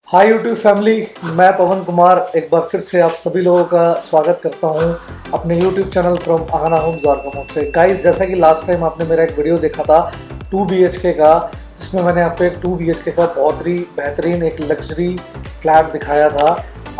Hi YouTube family, मैं पवन कुमार एक बार फिर से आप सभी लोगों का स्वागत करता हूं अपने YouTube channel from Aahana Homes Dwarka Mor से। गाइस, जैसा कि लास्ट टाइम आपने मेरा एक वीडियो देखा था 2 BHK का, जिसमें मैंने आपको एक 2 BHK का बहुत ही बेहतरीन एक लग्जरी फ्लैट दिखाया था।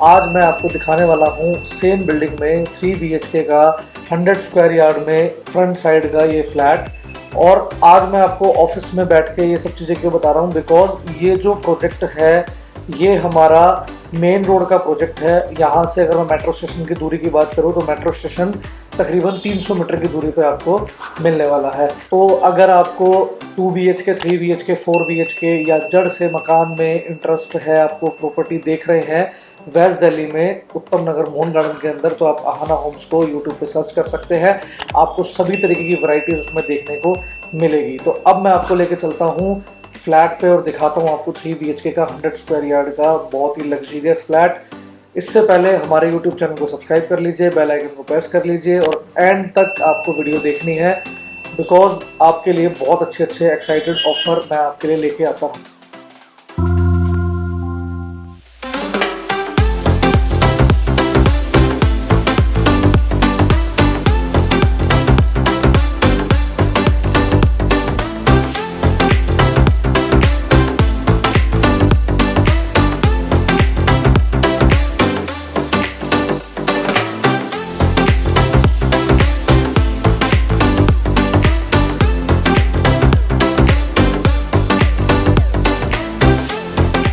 आज मैं आपको दिखाने वाला हूं सेम बिल्डिंग में 3 BHK का 100 स्क्वायर यार्ड में फ्रंट साइड का ये फ्लैट। और आज मैं आपको ऑफिस में बैठ के ये सब चीज़ें क्यों बता रहा हूँ, बिकॉज ये जो प्रोजेक्ट है ये हमारा मेन रोड का प्रोजेक्ट है। यहाँ से अगर मैं मेट्रो स्टेशन की दूरी की बात करूँ तो मेट्रो स्टेशन तकरीबन 300 मीटर की दूरी पे आपको मिलने वाला है। तो अगर आपको 2 BHK, 3 BHK, 4 BHK या जड़ से मकान में इंटरेस्ट है, आपको प्रॉपर्टी देख रहे हैं वेस्ट दिल्ली में उत्तम नगर मोहन गार्डन के अंदर, तो आप आहाना होम्स को यूट्यूब पे सर्च कर सकते हैं। आपको सभी तरीके की वैरायटीज उसमें देखने को मिलेगी। तो अब मैं आपको लेके चलता हूँ फ्लैट पे और दिखाता हूँ आपको 3 BHK का 100 स्क्वायर यार्ड का बहुत ही लग्जरियस फ्लैट। इससे पहले हमारे YouTube चैनल को सब्सक्राइब कर लीजिए, बेल आइकन को प्रेस कर लीजिए और एंड तक आपको वीडियो देखनी है, बिकॉज आपके लिए बहुत अच्छे एक्साइटेड ऑफर मैं आपके लिए लेके आता हूँ।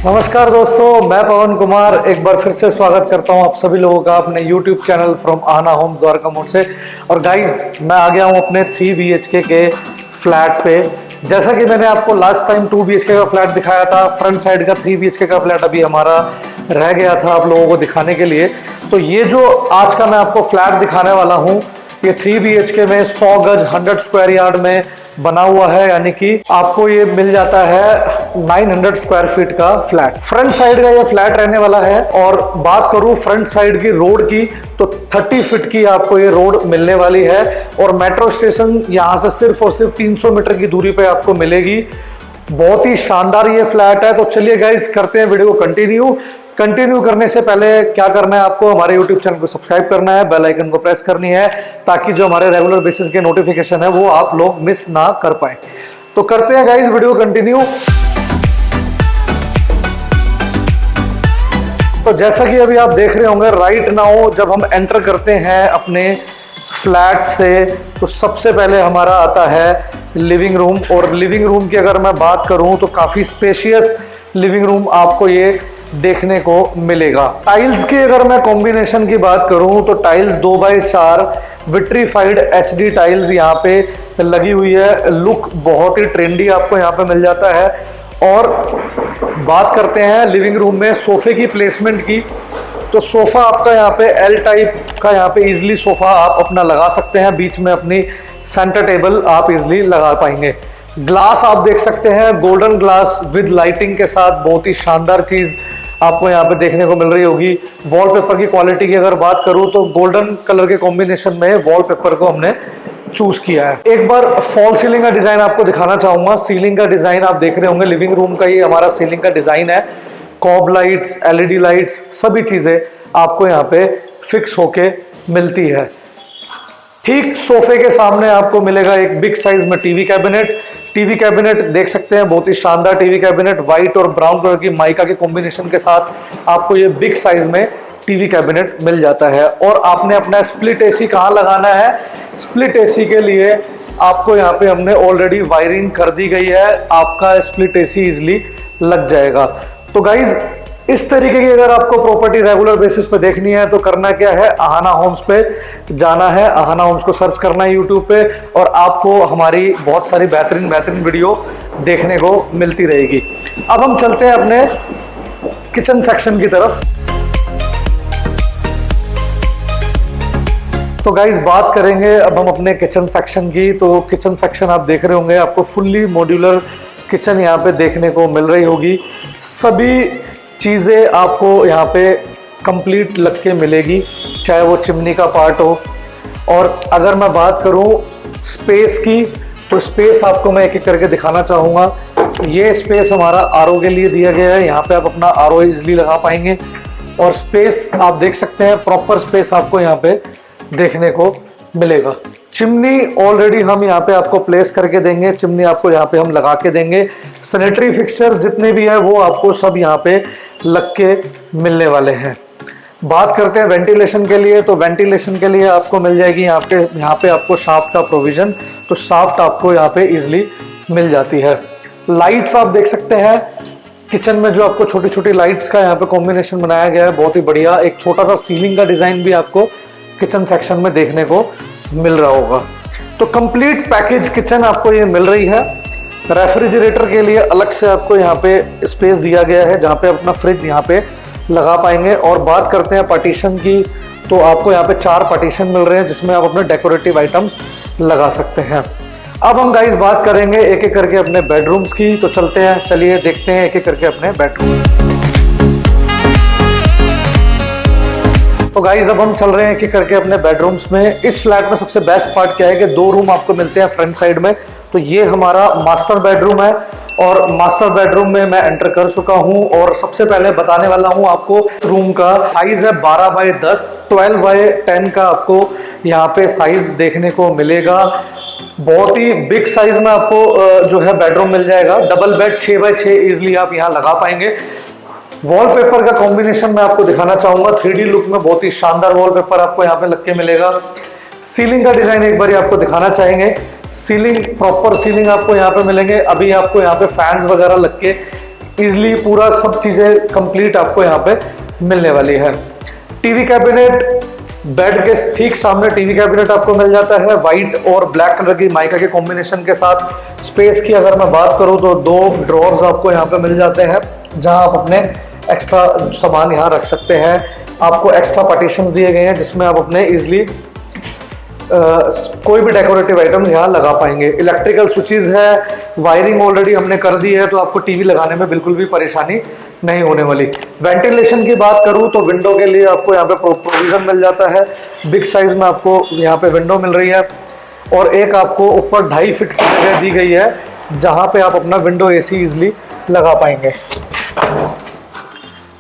नमस्कार दोस्तों, मैं पवन कुमार एक बार फिर से स्वागत करता हूं आप सभी लोगों का अपने YouTube channel from Aahana Homes Dwarka Mor से। और गाइस, मैं आ गया हूं अपने 3 BHK के फ्लैट पे। जैसा कि मैंने आपको लास्ट टाइम 2 BHK का फ्लैट दिखाया था, फ्रंट साइड का 3 BHK का फ्लैट अभी हमारा रह गया था आप लोगों को दिखाने के लिए। तो ये जो आज का मैं आपको फ्लैट दिखाने वाला हूँ, ये 3 BHK में 100 गज 100 स्क्वायर यार्ड में बना हुआ है, यानी कि आपको ये मिल जाता है 900 स्क्वायर फीट का फ्लैट। फ्रंट साइड का ये फ्लैट रहने वाला है। और बात करूं फ्रंट साइड की रोड की, तो 30 फीट की आपको ये रोड मिलने वाली है और मेट्रो स्टेशन यहां से सिर्फ और सिर्फ 300 मीटर की दूरी पे आपको मिलेगी। बहुत ही शानदार ये फ्लैट है। तो चलिए गाइस, करते हैं वीडियो को कंटिन्यू करने से पहले क्या करना है, आपको हमारे YouTube चैनल को सब्सक्राइब करना है, बेल आइकन को प्रेस करनी है, ताकि जो हमारे रेगुलर बेसिस के नोटिफिकेशन है वो आप लोग मिस ना कर पाए। तो करते हैं गाइस वीडियो कंटिन्यू। तो जैसा कि अभी आप देख रहे होंगे राइट नाउ, जब हम एंटर करते हैं अपने फ्लैट से तो सबसे पहले हमारा आता है लिविंग रूम। और लिविंग रूम की अगर मैं बात करूं तो काफी स्पेशियस लिविंग रूम आपको ये देखने को मिलेगा। टाइल्स की अगर मैं कॉम्बिनेशन की बात करूं तो tiles 2x4 vitrified HD tiles यहाँ पे लगी हुई है। लुक बहुत ही ट्रेंडी आपको यहाँ पे मिल जाता है। और बात करते हैं लिविंग रूम में सोफे की प्लेसमेंट की, तो सोफा आपका यहाँ पे L टाइप का यहाँ पे इजिली सोफा आप अपना लगा सकते हैं। बीच में अपनी सेंटर टेबल आप इजिली लगा पाएंगे। ग्लास आप देख सकते हैं, गोल्डन ग्लास विद लाइटिंग के साथ, बहुत ही शानदार चीज आपको यहाँ पे देखने को मिल रही होगी। वॉलपेपर की क्वालिटी की अगर बात करूँ तो गोल्डन कलर के कॉम्बिनेशन में वॉलपेपर को हमने चूज किया है। एक बार फॉल सीलिंग का डिजाइन आपको दिखाना चाहूंगा। सीलिंग का डिजाइन आप देख रहे होंगे, लिविंग रूम का ये हमारा सीलिंग का डिजाइन है। कॉब लाइट्स, LED लाइट्स, सभी चीजें आपको यहाँ पे फिक्स होके मिलती है। ठीक सोफे के सामने आपको मिलेगा एक बिग साइज में टीवी कैबिनेट देख सकते हैं, बहुत ही शानदार टीवी कैबिनेट। व्हाइट और ब्राउन कलर की माइका के कॉम्बिनेशन के साथ आपको ये बिग साइज में टीवी कैबिनेट मिल जाता है। और आपने अपना स्प्लिट AC कहाँ लगाना है, स्प्लिट AC के लिए आपको यहाँ पे हमने ऑलरेडी वायरिंग कर दी गई है, आपका स्प्लिट AC इजिली लग जाएगा। तो गाइज, इस तरीके की अगर आपको प्रॉपर्टी रेगुलर बेसिस पे देखनी है तो करना क्या है, आहाना होम्स पे जाना है, आहाना होम्स को सर्च करना है यूट्यूब पे और आपको हमारी बहुत सारी बेहतरीन वीडियो देखने को मिलती रहेगी। अब हम चलते हैं अपने किचन सेक्शन की तरफ। तो गाइज, बात करेंगे अब हम अपने किचन सेक्शन की। तो किचन सेक्शन आप देख रहे होंगे, आपको फुल्ली मॉड्यूलर किचन यहाँ पे देखने को मिल रही होगी। सभी चीज़ें आपको यहाँ पे कंप्लीट लग के मिलेगी, चाहे वो चिमनी का पार्ट हो। और अगर मैं बात करूँ स्पेस की, तो स्पेस आपको मैं एक एक करके दिखाना चाहूँगा। ये स्पेस हमारा आरओ के लिए दिया गया है, यहाँ पे आप अपना आरओ इजिली लगा पाएंगे। और स्पेस आप देख सकते हैं, प्रॉपर स्पेस आपको यहाँ पे देखने को मिलेगा। चिमनी ऑलरेडी हम यहाँ पे आपको प्लेस करके देंगे, चिमनी आपको यहाँ पे हम लगा के देंगे। सैनिटरी फिक्सचर्स जितने भी है वो आपको सब यहाँ पे लग के मिलने वाले हैं। बात करते हैं वेंटिलेशन के लिए, तो वेंटिलेशन के लिए आपको मिल जाएगी यहाँ पे आपको शाफ्ट का प्रोविजन, तो शाफ्ट आपको यहाँ पे इजिली मिल जाती है। लाइट्स आप देख सकते हैं किचन में, जो आपको छोटी छोटी लाइट्स का यहाँ पे कॉम्बिनेशन बनाया गया है, बहुत ही बढ़िया। एक छोटा सा सीलिंग का डिजाइन भी आपको किचन सेक्शन में देखने को मिल रहा होगा। तो कंप्लीट पैकेज किचन आपको ये मिल रही है। रेफ्रिजरेटर के लिए अलग से आपको यहाँ पे स्पेस दिया गया है, जहाँ पे अपना फ्रिज यहाँ पे लगा पाएंगे। और बात करते हैं पार्टीशन की, तो आपको यहाँ पे 4 पार्टीशन मिल रहे हैं, जिसमें आप अपने डेकोरेटिव आइटम्स लगा सकते हैं। अब हम गाइस बात करेंगे एक एक करके अपने बेडरूम्स की, तो चलते हैं, चलिए देखते हैं एक एक करके अपने बेडरूम। तो गाइस अब हम चल रहे हैं एक एक करके अपने बेडरूम्स में। इस फ्लैट में सबसे बेस्ट पार्ट क्या है कि 2 रूम आपको मिलते हैं फ्रंट साइड में। तो ये हमारा मास्टर बेडरूम है, और मास्टर बेडरूम में मैं एंटर कर चुका हूं। और सबसे पहले बताने वाला हूं आपको, रूम का साइज है 12 बाय 10, 12 बाय 10 का आपको यहाँ पे साइज देखने को मिलेगा। बहुत ही बिग साइज में आपको जो है बेडरूम मिल जाएगा। डबल बेड 6 बाय 6 इजिली आप यहाँ लगा पाएंगे। वॉलपेपर का कॉम्बिनेशन मैं आपको दिखाना चाहूंगा, 3D लुक में बहुत ही शानदार वॉलपेपर आपको यहाँ पे लग के मिलेगा। सीलिंग का डिजाइन एक बार आपको दिखाना चाहेंगे। सीलिंग, प्रॉपर सीलिंग आपको यहाँ पे मिलेंगे। अभी आपको यहाँ पे फैंस वगैरह लग के इजिली पूरा सब चीजें कंप्लीट आपको यहाँ पे मिलने वाली है। टीवी कैबिनेट, बेड के ठीक सामने टीवी कैबिनेट आपको मिल जाता है, व्हाइट और ब्लैक कलर की माइका के कॉम्बिनेशन के साथ। स्पेस की अगर मैं बात करूं तो 2 ड्रॉर्स आपको यहाँ पे मिल जाते हैं, जहां आप अपने एक्स्ट्रा सामान यहाँ रख सकते हैं। आपको एक्स्ट्रा पार्टीशन दिए गए हैं, जिसमें आप अपने इजिली कोई भी डेकोरेटिव आइटम यहाँ लगा पाएंगे। इलेक्ट्रिकल स्विचेस है, वायरिंग ऑलरेडी हमने कर दी है, तो आपको टीवी लगाने में बिल्कुल भी परेशानी नहीं होने वाली। वेंटिलेशन की बात करूं तो विंडो के लिए आपको यहाँ पे प्रोविजन मिल जाता है। बिग साइज में आपको यहाँ पे विंडो मिल रही है, और एक आपको ऊपर 2.5 फीट की जगह दी गई है, जहां पे आप अपना विंडो एसी इजिली लगा पाएंगे।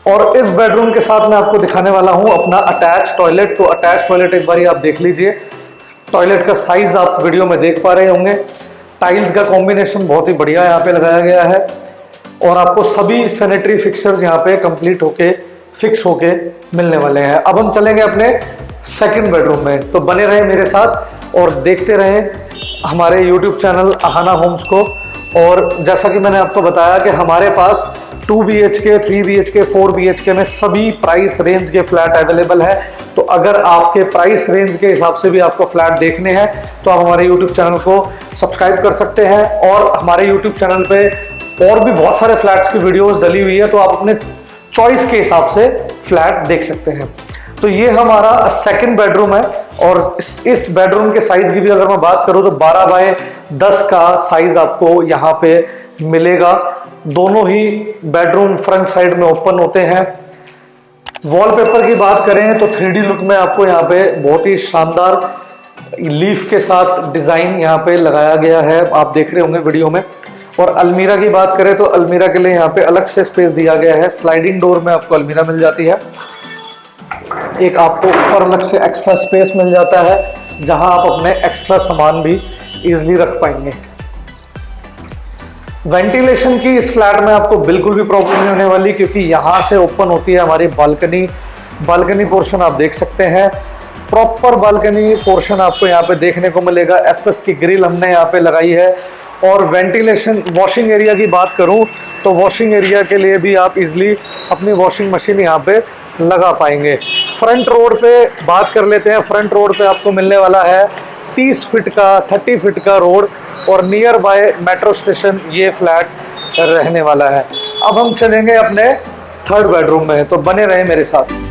और इस बेडरूम के साथ मैं आपको दिखाने वाला हूं अपना अटैच टॉयलेट। तो अटैच टॉयलेट एक बार आप देख लीजिए। टॉयलेट का साइज आप वीडियो में देख पा रहे होंगे। टाइल्स का कॉम्बिनेशन बहुत ही बढ़िया यहाँ पे लगाया गया है, और आपको सभी सैनिटरी फिक्सचर्स यहाँ पे कंप्लीट होके फिक्स होके मिलने वाले हैं। अब हम चलेंगे अपने सेकंड बेडरूम में, तो बने रहे मेरे साथ और देखते रहें हमारे यूट्यूब चैनल अहाना होम्स को। और जैसा कि मैंने आपको बताया कि हमारे पास 2 BHK, 3 BHK, 4 BHK में सभी प्राइस रेंज के फ्लैट अवेलेबल है। तो अगर आपके प्राइस रेंज के हिसाब से भी आपको फ्लैट देखने हैं, तो आप हमारे यूट्यूब चैनल को सब्सक्राइब कर सकते हैं। और हमारे यूट्यूब चैनल पे और भी बहुत सारे फ्लैट्स की वीडियोस डली हुई है, तो आप अपने चॉइस के हिसाब से फ्लैट देख सकते हैं। तो ये हमारा सेकंड बेडरूम है, और इस बेडरूम के साइज की भी अगर मैं बात करूं तो 12 बाय 10 का साइज आपको यहाँ पे मिलेगा। दोनों ही बेडरूम फ्रंट साइड में ओपन होते हैं। वॉलपेपर की बात करें तो 3D लुक में आपको यहाँ पे बहुत ही शानदार लीफ के साथ डिजाइन यहाँ पे लगाया गया है, आप देख रहे होंगे वीडियो में। और अलमीरा की बात करें तो अलमीरा के लिए यहाँ पे अलग से स्पेस दिया गया है। स्लाइडिंग डोर में आपको अलमीरा मिल जाती है। एक आपको ऊपर अलग से एक्स्ट्रा स्पेस मिल जाता है, जहां आप अपने एक्स्ट्रा सामान भी इजिली रख पाएंगे। वेंटिलेशन की इस फ्लैट में आपको बिल्कुल भी प्रॉब्लम नहीं होने वाली, क्योंकि यहां से ओपन होती है हमारी बालकनी। बालकनी पोर्शन आप देख सकते हैं, प्रॉपर बालकनी पोर्शन आपको यहाँ पे देखने को मिलेगा। SS की ग्रिल हमने यहाँ पे लगाई है। और वेंटिलेशन, वॉशिंग एरिया की बात करूं तो वॉशिंग एरिया के लिए भी आप इजिली अपनी वॉशिंग मशीन यहाँ पे लगा पाएंगे। फ्रंट रोड पे बात कर लेते हैं। फ्रंट रोड पे आपको मिलने वाला है 30 फीट का, 30 फीट का रोड, और नियर बाय मेट्रो स्टेशन ये फ्लैट रहने वाला है। अब हम चलेंगे अपने थर्ड बेडरूम में, तो बने रहे मेरे साथ।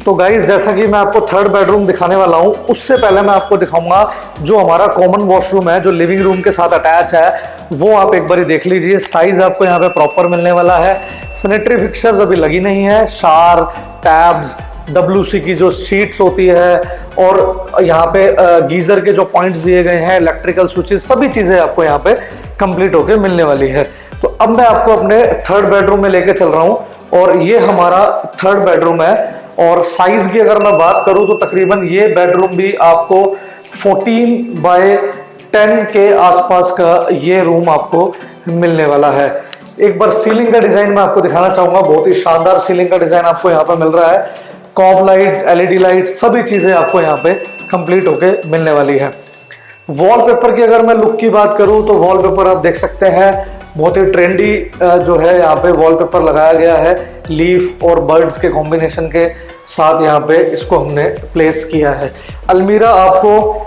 तो गाइस, जैसा कि मैं आपको थर्ड बेडरूम दिखाने वाला हूं, उससे पहले मैं आपको दिखाऊंगा जो हमारा कॉमन वॉशरूम है, जो लिविंग रूम के साथ अटैच है, वो आप एक बार देख लीजिए। साइज आपको यहाँ पे प्रॉपर मिलने वाला है। सैनिटरी फिक्सचर्स अभी लगी नहीं है, शावर, टैब्स, WC की जो शीट्स होती है, और यहाँ पे गीजर के जो पॉइंट्स दिए गए हैं, इलेक्ट्रिकल स्विचेस, सभी चीजें आपको यहाँ पे कंप्लीट होके मिलने वाली है। तो अब मैं आपको अपने थर्ड बेडरूम में लेके चल रहा हूँ, और ये हमारा थर्ड बेडरूम है। और साइज की अगर मैं बात करूं तो तकरीबन ये बेडरूम भी आपको 14x10 के आसपास का ये रूम आपको मिलने वाला है। एक बार सीलिंग का डिजाइन मैं आपको दिखाना चाहूंगा, बहुत ही शानदार सीलिंग का डिजाइन आपको यहाँ पे मिल रहा है। कॉब लाइट्स, LED लाइट्स, सभी चीजें आपको यहाँ पे कंप्लीट होके मिलने वाली है। वॉलपेपर की अगर मैं लुक की बात करूं तो वॉलपेपर आप देख सकते हैं, बहुत ही ट्रेंडी जो है यहाँ पे वॉलपेपर लगाया गया है। लीफ और बर्ड्स के कॉम्बिनेशन के साथ यहाँ पे इसको हमने प्लेस किया है। अलमीरा आपको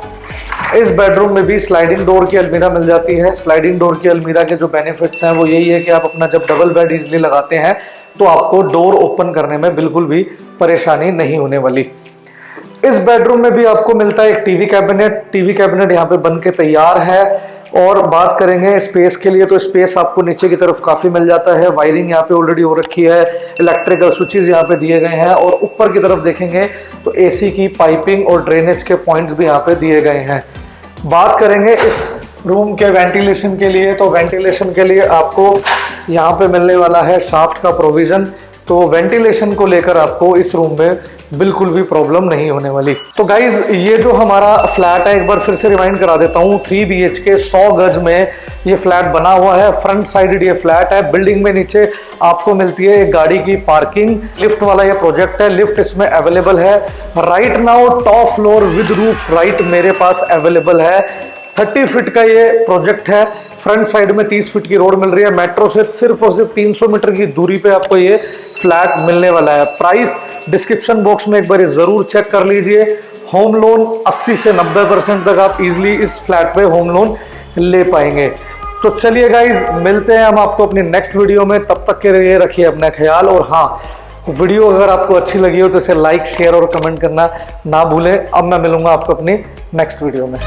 इस बेडरूम में भी स्लाइडिंग डोर की अलमीरा मिल जाती है। स्लाइडिंग डोर की अलमीरा के जो बेनिफिट्स हैं वो यही है कि आप अपना जब डबल बेड इजीली लगाते हैं तो आपको डोर ओपन करने में बिल्कुल भी परेशानी नहीं होने वाली। इस बेडरूम में भी आपको मिलता है एक टीवी कैबिनेट। टीवी कैबिनेट यहाँ पे बन के तैयार है। और बात करेंगे स्पेस के लिए तो स्पेस आपको नीचे की तरफ काफी मिल जाता है। वायरिंग यहाँ पे ऑलरेडी हो रखी है, इलेक्ट्रिकल स्विचेस यहाँ पे दिए गए हैं, और ऊपर की तरफ देखेंगे तो AC की पाइपिंग और ड्रेनेज के पॉइंट्स भी यहाँ पे दिए गए हैं। बात करेंगे इस रूम के वेंटिलेशन के लिए, तो वेंटिलेशन के लिए आपको यहाँ पे मिलने वाला है शाफ्ट का प्रोविजन। तो वेंटिलेशन को लेकर आपको इस रूम में बिल्कुल भी प्रॉब्लम नहीं होने वाली। तो गाइज ये जो हमारा फ्लैट है, एक बार फिर से रिमाइंड करा देता हूँ, 3 BHK 100 गज में ये फ्लैट बना हुआ है। फ्रंट साइड ये फ्लैट है। बिल्डिंग में नीचे आपको मिलती है एक गाड़ी की पार्किंग। लिफ्ट वाला ये प्रोजेक्ट है, लिफ्ट इसमें अवेलेबल है। Right now top floor with roof right मेरे पास अवेलेबल है। 30 फीट का ये प्रोजेक्ट है। फ्रंट साइड में 30 फीट की रोड मिल रही है। मेट्रो से सिर्फ और सिर्फ 300 मीटर की दूरी पे आपको ये फ्लैट मिलने वाला है। प्राइस डिस्क्रिप्शन बॉक्स में एक बार जरूर चेक कर लीजिए। होम लोन 80 से 90% तक आप इजीली इस फ्लैट पे होम लोन ले पाएंगे। तो चलिए गाइज, मिलते हैं हम आपको अपनी नेक्स्ट वीडियो में। तब तक के लिए रखिए अपना ख्याल। और हाँ, वीडियो अगर आपको अच्छी लगी हो तो इसे लाइक, शेयर और कमेंट करना ना भूलें। अब मैं मिलूंगा आपको अपनी नेक्स्ट वीडियो में।